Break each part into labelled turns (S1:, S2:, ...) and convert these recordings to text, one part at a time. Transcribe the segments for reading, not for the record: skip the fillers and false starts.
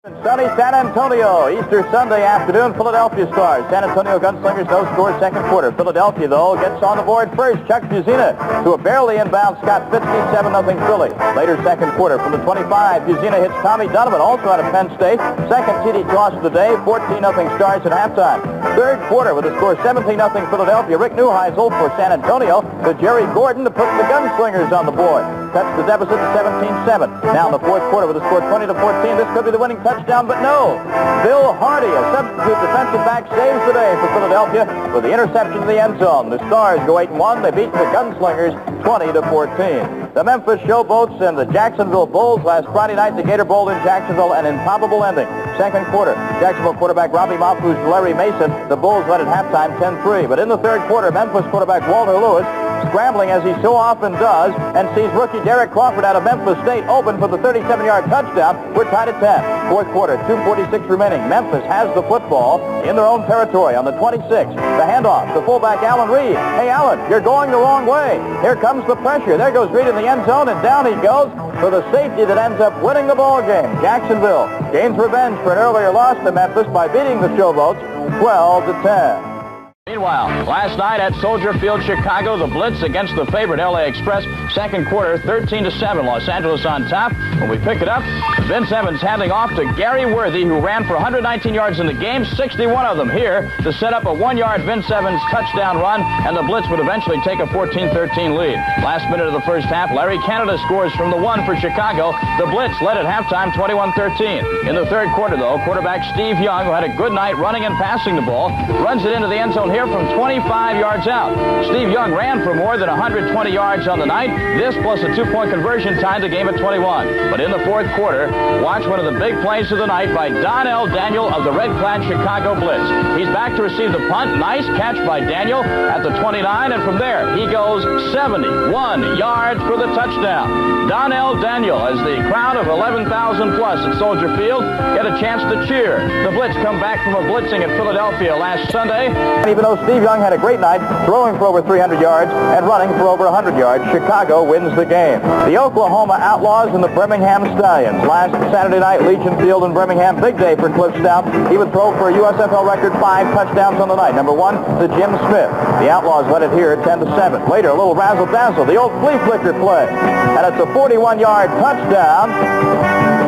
S1: Sunny San Antonio, Easter Sunday afternoon, Philadelphia Stars. San Antonio Gunslingers, no score, second quarter. Philadelphia, though, gets on the board first. Chuck Buzina to a barely inbound Scott Fitzke, 7-0 Philly. Later, second quarter, from the 25, Buzina hits Tommy Donovan, also out of Penn State. Second TD toss of the day, 14-0 Stars at halftime. Third quarter with a score 17-0 Philadelphia. Rick Neuheisel for San Antonio to Jerry Gordon to put the Gunslingers on the board. Cuts the deficit to 17-7. Now in the fourth quarter with a score 20-14, this could be the winning touchdown, but no. Bill Hardy, a substitute defensive back, saves the day for Philadelphia with the interception in the end zone. The Stars go 8-1. They beat the Gunslingers 20-14. The Memphis Showboats and the Jacksonville Bulls last Friday night. The Gator Bowl in Jacksonville, an improbable ending. Second quarter, Jacksonville quarterback Robbie Mafu's Larry Mason. The Bulls led at halftime 10-3. But in the third quarter, Memphis quarterback Walter Lewis scrambling as he so often does and sees rookie Derek Crawford out of Memphis State open for the 37-yard touchdown. We're tied at 10. Fourth quarter, 2:46 remaining. Memphis has the football in their own territory on the 26. The handoff to fullback Alan Reed. Hey, Alan, you're going the wrong way. Here comes the pressure. There goes Reed in the end zone, and down he goes for the safety that ends up winning the ball game. Jacksonville gains revenge for an earlier loss to Memphis by beating the Showboats 12-10. Meanwhile, last night at Soldier Field, Chicago, the blitz against the favorite LA Express. Second quarter, 13-7, Los Angeles on top. When we pick it up, Vince Evans handing off to Gary Worthy, who ran for 119 yards in the game, 61 of them here, to set up a one-yard Vince Evans touchdown run, and the blitz would eventually take a 14-13 lead. Last minute of the first half, Larry Canada scores from the one for Chicago. The blitz led at halftime 21-13. In the third quarter, though, quarterback Steve Young, who had a good night running and passing the ball, runs it into the end zone here from 25 yards out. Steve Young ran for more than 120 yards on the night. This plus a two-point conversion tied the game at 21. But in the fourth quarter, watch one of the big plays of the night by Donnell Daniel of the red-clad Chicago Blitz. He's back to receive the punt. Nice catch by Daniel at the 29, and from there he goes 71 yards for the touchdown. Donnell Daniel, as the crowd of 11,000 plus at Soldier Field get a chance to cheer. The Blitz come back from a blitzing at Philadelphia last Sunday. And even though Steve Young had a great night, throwing for over 300 yards and running for over 100 yards, Chicago wins the game. The Oklahoma Outlaws and the Birmingham Stallions. Last Saturday night, Legion Field in Birmingham, big day for Cliff Stout. He would throw for a USFL record 5 touchdowns on the night. Number 1 to Jim Smith. The Outlaws led it here at 10-7. Later, a little razzle-dazzle, the old flea flicker play. And it's a 41-yard touchdown.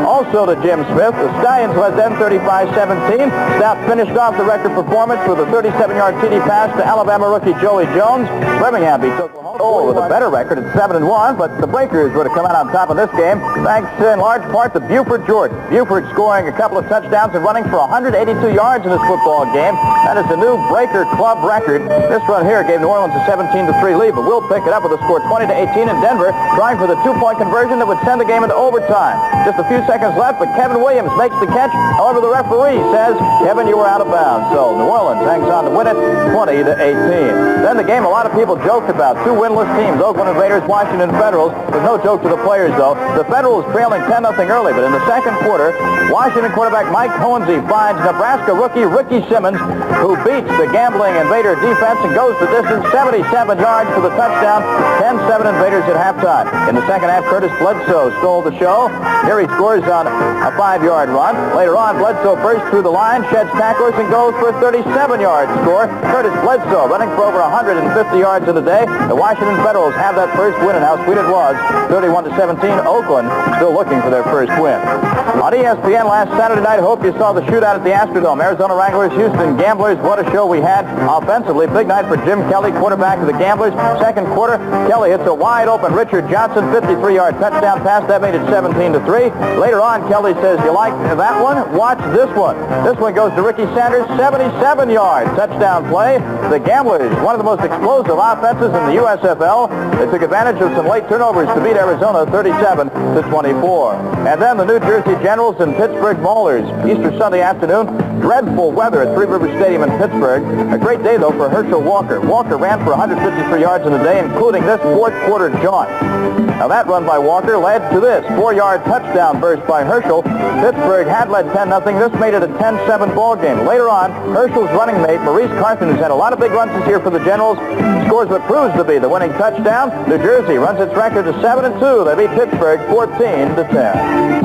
S1: Also to Jim Smith. The Stallions led then 35-17. Stout finished off the record performance with a 37-yard TD pass to Alabama rookie Joey Jones. Birmingham beats Oklahoma with a better record at 7-1, but the Breakers would have come out on top of this game thanks in large part to Buford Jordan. Buford scoring a couple of touchdowns and running for 182 yards in this football game. That is a new Breaker club record. This run here gave New Orleans a 17-3 lead, but we'll pick it up with a score 20-18 in Denver, trying for the two-point conversion that would send the game into overtime. Just a few seconds left, but Kevin Williams makes the catch. However, the referee says, Kevin, you were out of bounds. So New Orleans hangs on to win it 20-18. Then the game a lot of people joked about. Two winless teams, Oakland Invaders, Washington Federals. There's no joke to the players, though. The Federals trailing 10-0 early, but in the second quarter, Washington quarterback Mike Hohensee finds Nebraska rookie Ricky Simmons, who beats the gambling Invader defense and goes the distance, 77 yards for the touchdown, 10-7 Invaders at halftime. In the second half, Curtis Bledsoe stole the show. Here he scores on a 5-yard run. Later on, Bledsoe bursts through the line, sheds tacklers, and goes for a 37-yard score. Curtis Bledsoe running for over 150 yards in the day. The Washington Federals have that first win, and how sweet it was. 31-17, Oakland still looking for their first win. On ESPN last Saturday night, hope you saw the shootout at the Astrodome. Arizona Wranglers, Houston Gamblers. What a show we had offensively. Big night for Jim Kelly, quarterback of the Gamblers. Second quarter, Kelly hits a wide-open Richard Johnson 53-yard touchdown pass. That made it 17-3. Later on, Kelly says, you like that one? Watch this one. This one goes to Ricky Sanders, 77-yard touchdown play. The Gamblers, one of the most explosive offenses in the USFL. They took advantage of some late turnovers to beat Arizona 37-24. And then the New Jersey Generals and Pittsburgh Maulers. Easter Sunday afternoon, dreadful weather at Three Rivers Stadium in Pittsburgh. A great day, though, for Herschel Walker. Walker ran for 153 yards in the day, including this fourth quarter jaunt. Now that run by Walker led to this 4-yard touchdown burst by Herschel. Pittsburgh had led 10-0. This made it a 10-7 ball game. Later on, Herschel's running mate, Maurice Carson, who's had a lot of big runs this year for the Generals, scores what proves to be the winning touchdown. New Jersey runs its record to 7-2. They beat Pittsburgh 14-10.